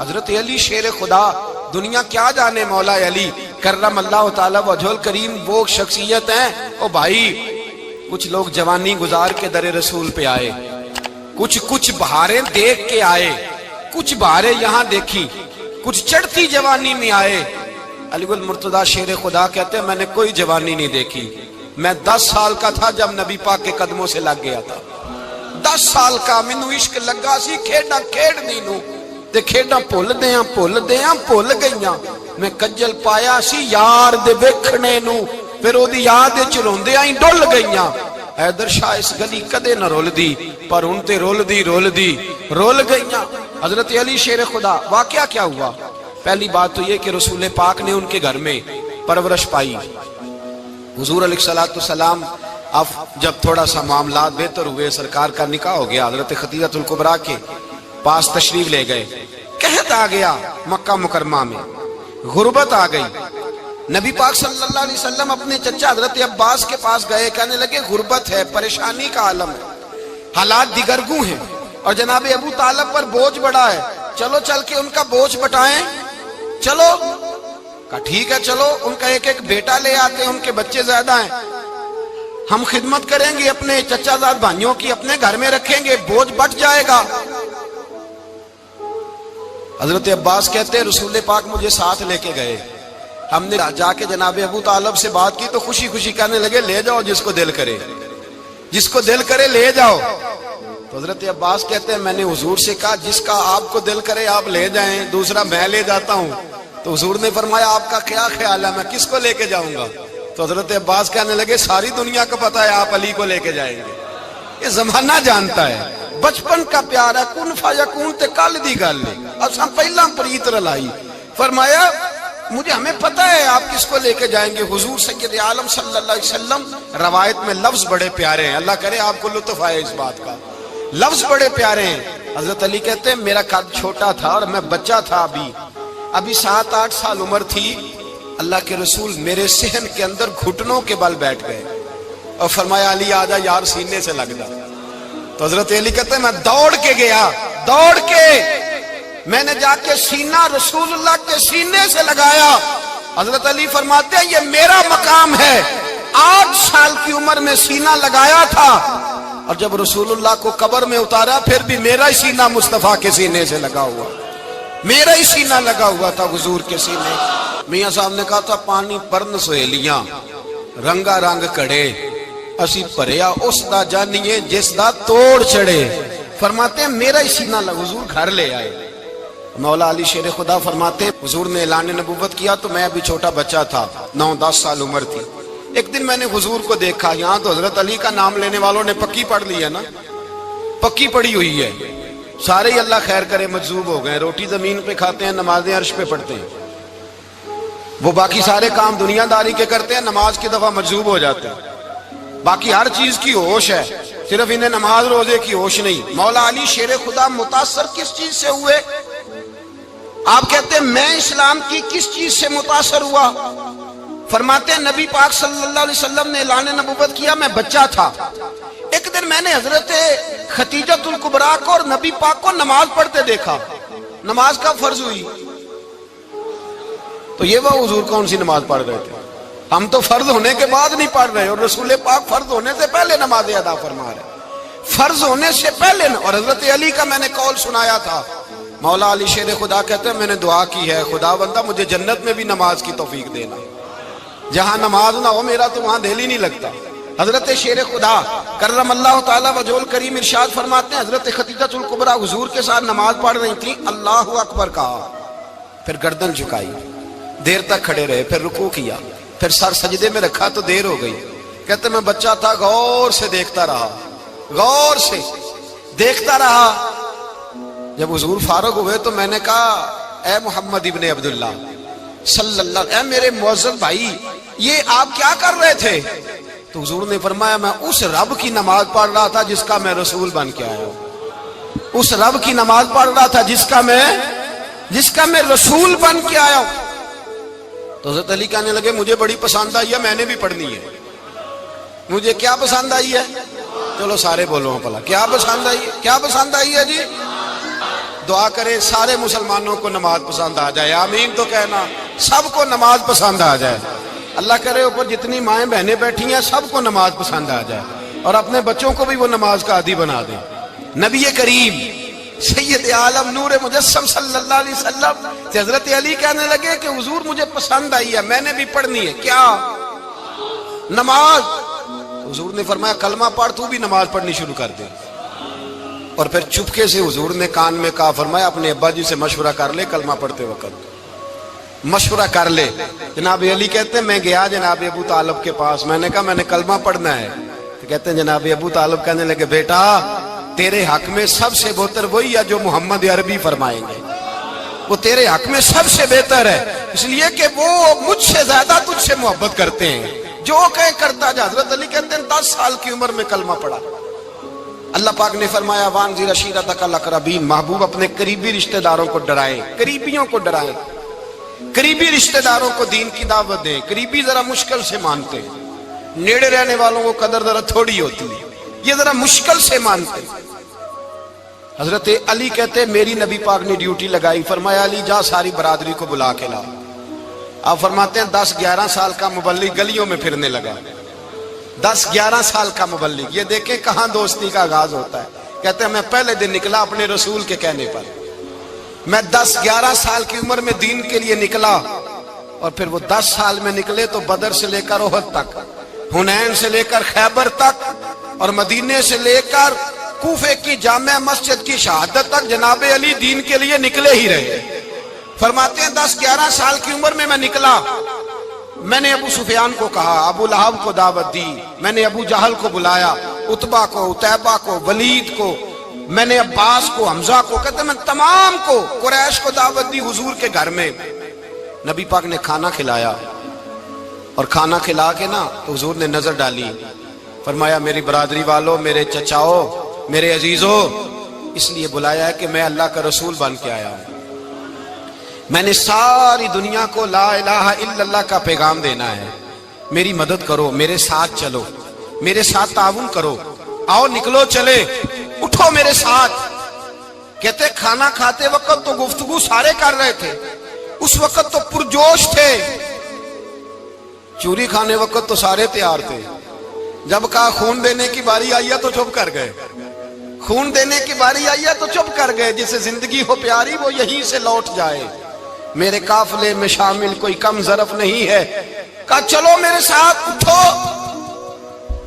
حضرت علی شیر خدا، دنیا کیا جانے مولا علی کرم اللہ تعالی وجہل کریم، وہ شخصیت ہیں۔ او بھائی کچھ لوگ جوانی گزار کے در رسول پہ آئے، کچھ بہاریں دیکھ کے آئے، کچھ بہاریں یہاں دیکھی، کچھ چڑھتی جوانی میں آئے۔ علی گل مرتضیٰ شیر خدا کہتے ہیں میں نے کوئی جوانی نہیں دیکھی، میں 10 سال کا تھا جب نبی پاک کے قدموں سے لگ گیا تھا، 10 سال کا مینوں عشق لگا سی، کھیڈاں کھیڈنی نو تے کھیڈاں بھول گئیاں، میں کجل پایا سی یار دے ویکھنے نو، پھر او دی یاد وچ روندیاں ہی ڈل گئیاں۔ حیدر شاہ اس گلی کدے نہ رول دی، پر ان تے رول گئیاں۔ حضرت علی شیر خدا، واقعہ کیا ہوا؟ پہلی بات تو یہ کہ رسول پاک نے ان کے گھر میں پرورش پائی۔ حضور علیہ السلام اب جب تھوڑا سا معاملات بہتر ہوئے، سرکار کا نکاح ہو گیا، حضرت خدیجہ الکبریٰ کے پاس تشریف لے گئے۔ قحط آ گیا مکہ مکرمہ میں، غربت آ گئی۔ نبی پاک صلی اللہ علیہ وسلم اپنے چچا حضرت عباس کے پاس گئے، کہنے لگے غربت ہے، پریشانی کا عالم ہے، حالات دیگرگوں ہیں، اور جناب ابو طالب پر بوجھ بڑا ہے، چلو چل کے ان کا بوجھ بٹائیں۔ چلو کہا ٹھیک ہے، چلو ان کا ایک بیٹا لے آتے ہیں، ان کے بچے زیادہ ہیں، ہم خدمت کریں گے اپنے چچا زاد بھائیوں کی، اپنے گھر میں رکھیں گے، بوجھ بٹ جائے گا۔ حضرت عباس کہتے ہیں رسول پاک مجھے ساتھ لے کے گئے، ہم نے جا کے جناب ابو طالب سے بات کی تو خوشی خوشی کہنے لگے لے جاؤ جس کو دل کرے لے جاؤ۔ تو حضرت عباس کہتے ہیں میں نے حضور سے کہا جس کا آپ کو دل کرے آپ لے جائیں، دوسرا میں لے جاتا ہوں۔ تو حضور نے فرمایا آپ کا کیا خیال ہے، میں کس کو لے کے جاؤں گا؟ تو حضرت عباس کہنے لگے ساری دنیا کو پتا ہے آپ علی کو لے کے جائیں گے، یہ زمانہ جانتا ہے، بچپن کا پیار ہے، کن فیکون تے کل دی گل ہے، اساں پہلا پریت رلائی۔ فرمایا مجھے ہمیں پتہ ہے آپ کس کو لے کے جائیں گے، حضور سید عالم صلی اللہ علیہ وسلم۔ روایت میں لفظ بڑے پیارے ہیں، اللہ کرے آپ کو لطف آئے اس بات کا، لفظ بڑے پیارے ہیں۔ حضرت علی کہتے ہیں میرا قد چھوٹا تھا اور میں بچہ تھا، ابھی 7-8 سال عمر تھی، اللہ کے رسول میرے صحن کے اندر گھٹنوں کے بل بیٹھ گئے اور فرمایا علی آجا یار سینے سے لگ جا۔ تو حضرت علی کہتے ہیں میں دوڑ کے گیا، میں نے جا کے سینہ رسول اللہ کے سینے سے لگایا۔ حضرت علی فرماتے ہیں یہ میرا مقام ہے، 8 سال کی عمر میں سینہ لگایا تھا، اور جب رسول اللہ کو قبر میں اتارا پھر بھی میرا ہی سینہ مصطفیٰ کے سینے سے لگا ہوا، میرا ہی سینہ لگا ہوا تھا حضور کے سینے۔ میاں صاحب نے کہا تھا پانی پرن سہیلیاں رنگا رنگ کڑے، اسی پریا اس دا جانیے جس دا توڑ چڑے۔ فرماتے ہیں میرا ہی سینہ لگا، حضور گھر لے آئے۔ مولا علی شیر خدا فرماتے ہیں حضور نے اعلان نبوت کیا تو میں ابھی چھوٹا بچہ تھا، 9-10 سال عمر تھی۔ ایک دن میں نے حضور کو دیکھا، یہاں تو حضرت علی کا نام لینے والوں نے پکی پڑھ لی ہے نا، پکی پڑھی ہوئی ہے، سارے ہی اللہ خیر کرے مجذوب ہو گئے، روٹی زمین پہ کھاتے ہیں، نمازیں عرش پہ پڑھتے ہیں، وہ باقی سارے کام دنیا داری کے کرتے ہیں، نماز کی دفعہ مجذوب ہو جاتے ہیں، باقی ہر چیز کی ہوش ہے، صرف انہیں نماز روزے کی ہوش نہیں۔ مولا علی شیر خدا متاثر کس چیز سے ہوئے؟ آپ کہتے ہیں میں اسلام کی کس چیز سے متاثر ہوا؟ فرماتے ہیں نبی پاک صلی اللہ علیہ وسلم نے اعلان نبوت کیا، میں بچہ تھا، ایک دن میں نے حضرت خدیجہ الکبریٰ کو اور نبی پاک کو نماز پڑھتے دیکھا۔ نماز کا فرض ہوئی تو یہ وہ حضور کون سی نماز پڑھ رہے تھے؟ ہم تو فرض ہونے کے بعد نہیں پڑھ رہے، اور رسول پاک فرض ہونے سے پہلے نماز ادا فرما رہے، فرض ہونے سے پہلے۔ اور حضرت علی کا میں نے قول سنایا تھا، مولا علی شیر خدا کہتے ہیں میں نے دعا کی ہے خدا بندہ مجھے جنت میں بھی نماز کی توفیق دینا، جہاں نماز نہ ہو میرا تو وہاں دل ہی نہیں لگتا۔ حضرت شیر خدا کرم اللہ تعالیٰ وجہل کریم ارشاد فرماتے ہیں حضرت خدیجہ الکبریٰ حضور کے ساتھ نماز پڑھ رہی تھی، اللہ اکبر کہا، پھر گردن جھکائی، دیر تک کھڑے رہے، پھر رکوع کیا، پھر سر سجدے میں رکھا تو دیر ہو گئی۔ کہتے میں بچہ تھا، غور سے دیکھتا رہا، غور سے دیکھتا رہا۔ جب حضور فارغ ہوئے تو میں نے کہا اے محمد ابن عبداللہ صلی اللہ، اے میرے معزز بھائی یہ آپ کیا کر رہے تھے؟ تو حضور نے فرمایا میں اس رب کی نماز پڑھ رہا تھا جس کا میں رسول بن کے آیا ہوں، اس رب کی نماز پڑھ رہا تھا جس کا میں رسول بن کے آیا ہوں۔ تو حضرت علی کہنے لگے مجھے بڑی پسند آئی ہے، میں نے بھی پڑھنی ہے۔ مجھے کیا پسند آئی ہے؟ چلو سارے بولو پلا، کیا پسند آئی ہے؟ کیا پسند آئی ہے جی؟ دعا کرے سارے مسلمانوں کو نماز پسند آ جائے، آمین تو کہنا، سب کو نماز پسند آ جائے۔ اللہ کرے اوپر جتنی مائیں بہنیں بیٹھی ہیں سب کو نماز پسند آ جائے، اور اپنے بچوں کو بھی وہ نماز کا عادی بنا دیں۔ نبی کریم سید عالم نور مجسم صلی اللہ علیہ وسلم سے حضرت علی کہنے لگے کہ حضور مجھے پسند آئی ہے، میں نے بھی پڑھنی ہے۔ کیا؟ نماز۔ حضور نے فرمایا کلمہ پڑھ، تو بھی نماز پڑھنی شروع کر دے۔ اور پھر چپکے سے حضور نے کان میں کہا، فرمایا اپنے ابا جی سے مشورہ کر لے کلمہ پڑھتے وقت، مشورہ کر لے۔ جناب علی کہتے ہیں میں گیا جناب ابو طالب کے پاس، میں نے کہا میں نے کلمہ پڑھنا ہے، تو کہتے ہیں جناب ابو طالب کہنے لگے بیٹا تیرے حق میں سب سے بہتر وہی ہے جو محمد عربی فرمائیں گے، وہ تیرے حق میں سب سے بہتر ہے، اس لیے کہ وہ مجھ سے زیادہ تجھ سے محبت کرتے ہیں، جو کہے کرتا جا۔ حضرت علی کہتے ہیں 10 سال کی عمر میں کلمہ پڑھا۔ اللہ پاک نے فرمایا وانذر عشیرتک الاقربین، محبوب اپنے قریبی رشتہ داروں کو ڈرائیں، قریبیوں کو ڈرائیں، قریبی رشتہ داروں کو دین کی دعوت دیں۔ قریبی ذرا مشکل سے مانتے ہیں، نیڑے رہنے والوں کو قدر ذرا تھوڑی ہوتی ہے، یہ ذرا مشکل سے مانتے ہیں۔ حضرت علی کہتے ہیں میری نبی پاک نے ڈیوٹی لگائی، فرمایا علی جا ساری برادری کو بلا کے لا۔ آپ فرماتے ہیں 10-11 سال کا مبلغ گلیوں میں پھرنے لگا، 10-11 سال کا مبلغ۔ یہ دیکھیں کہاں دوستی کا آغاز ہوتا ہے۔ کہتے ہیں میں پہلے دن نکلا اپنے رسول کے کہنے پر، میں 10-11 سال کی عمر میں دین کے لیے نکلا، اور پھر وہ 10 سال میں نکلے تو بدر سے لے کر احد تک، حنین سے لے کر خیبر تک، اور مدینے سے لے کر کوفے کی جامع مسجد کی شہادت تک جناب علی دین کے لیے نکلے ہی رہے۔ فرماتے ہیں 10-11 سال کی عمر میں نکلا، میں نے ابو سفیان کو کہا، ابو لہب کو دعوت دی، میں نے ابو جہل کو بلایا، عتبہ کو، عتیبہ کو، ولید کو، میں نے عباس کو، حمزہ کو، کہتے ہیں میں تمام کو، قریش کو دعوت دی حضور کے گھر میں۔ نبی پاک نے کھانا کھلایا، اور کھانا کھلا کے نا تو حضور نے نظر ڈالی، فرمایا میری برادری والوں، میرے چچاؤ، میرے عزیزوں، اس لیے بلایا ہے کہ میں اللہ کا رسول بن کے آیا ہوں، میں نے ساری دنیا کو لا الہ الا اللہ کا پیغام دینا ہے، میری مدد کرو، میرے ساتھ چلو، میرے ساتھ تعاون کرو، آؤ نکلو چلے، اٹھو میرے ساتھ۔ کہتے کھانا کھاتے وقت تو گفتگو سارے کر رہے تھے، اس وقت تو پرجوش تھے، چوری کھانے وقت تو سارے تیار تھے، جب کہا خون دینے کی باری آئی ہے تو چپ کر گئے، خون دینے کی باری آئی ہے تو چپ کر گئے، جسے زندگی ہو پیاری وہ یہیں سے لوٹ جائے، میرے قافلے میں شامل کوئی کم ظرف نہیں ہے، کہا چلو میرے ساتھ اٹھو۔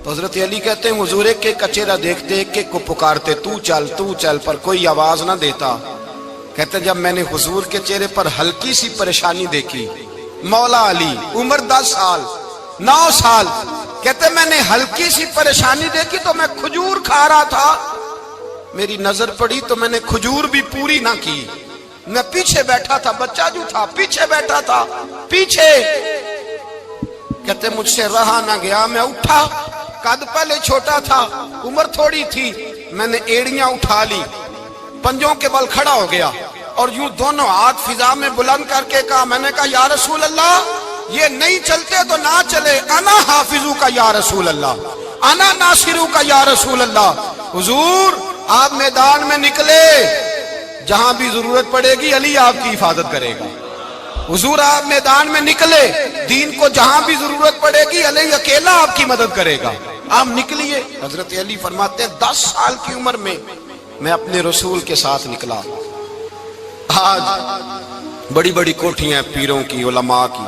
تو حضرت علی کہتے ہیں حضور ایک ایک کا چہرہ دیکھتے ایک ایک کو پکارتے تو چل، پر کوئی آواز نہ دیتا۔ کہتے ہیں جب میں نے حضور کے چہرے پر ہلکی سی پریشانی دیکھی، مولا علی عمر 10 سال 9 سال، کہتے ہیں میں نے ہلکی سی پریشانی دیکھی تو میں کھجور کھا رہا تھا، میری نظر پڑی تو میں نے کھجور بھی پوری نہ کی، میں پیچھے بیٹھا تھا، بچہ جو تھا پیچھے بیٹھا تھا، پیچھے۔ کہتے مجھ سے رہا نہ گیا، میں اٹھا، قد پہلے چھوٹا تھا، عمر تھوڑی تھی، میں نے ایڑیاں اٹھا لی، پنجوں کے بل کھڑا ہو گیا، اور یوں دونوں ہاتھ فضا میں بلند کر کے کہا، میں نے کہا یا رسول اللہ یہ نہیں چلتے تو نہ چلے، انا حافظو کا یا رسول اللہ، انا ناصرو کا یا رسول اللہ۔ حضور آپ میدان میں نکلے، جہاں بھی ضرورت پڑے گی علی آپ کی حفاظت کرے گا۔ حضور آپ میدان میں نکلے، دین کو جہاں بھی ضرورت پڑے گی علی اکیلا آپ کی مدد کرے گا، آپ نکلیے۔ حضرت علی فرماتے ہیں 10 سال کی عمر میں میں اپنے رسول کے ساتھ نکلا۔ آج بڑی بڑی کوٹھیاں پیروں کی، علماء کی،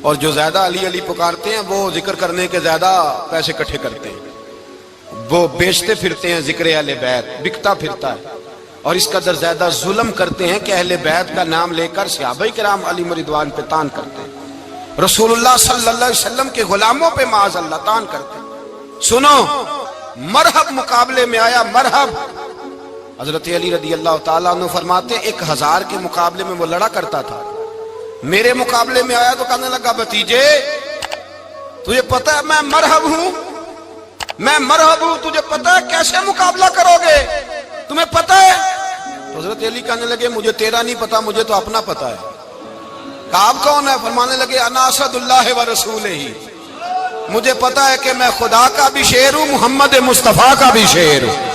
اور جو زیادہ علی علی پکارتے ہیں وہ ذکر کرنے کے زیادہ پیسے اکٹھے کرتے ہیں، وہ بیچتے پھرتے ہیں، ذکر اہل بیت بکتا پھرتا ہے، اور اس قدر زیادہ ظلم کرتے ہیں کہ اہل بیت کا نام لے کر صحابہ کرام علی رضوان پہ تان کرتے ہیں، رسول اللہ صلی اللہ علیہ وسلم کے غلاموں پہ معاذ اللہ تان کرتے ہیں۔ سنو، مرحب مقابلے میں آیا، مرحب۔ حضرت علی رضی اللہ تعالیٰ عنہ فرماتے 1000 کے مقابلے میں وہ لڑا کرتا تھا، میرے مقابلے میں آیا تو کہنے لگا بھتیجے تجھے پتہ ہے میں مرحب ہوں، میں مرحب ہوں، تجھے پتہ ہے کیسے مقابلہ کرو گے، تمہیں پتہ ہے؟ تو حضرت علی کہنے لگے مجھے تیرا نہیں پتا، مجھے تو اپنا پتا ہے۔ کہا آپ کون ہے؟ فرمانے لگے انا اسد اللہ و رسولہ، مجھے پتا ہے کہ میں خدا کا بھی شیر ہوں، محمد مصطفیٰ کا بھی شیر ہوں۔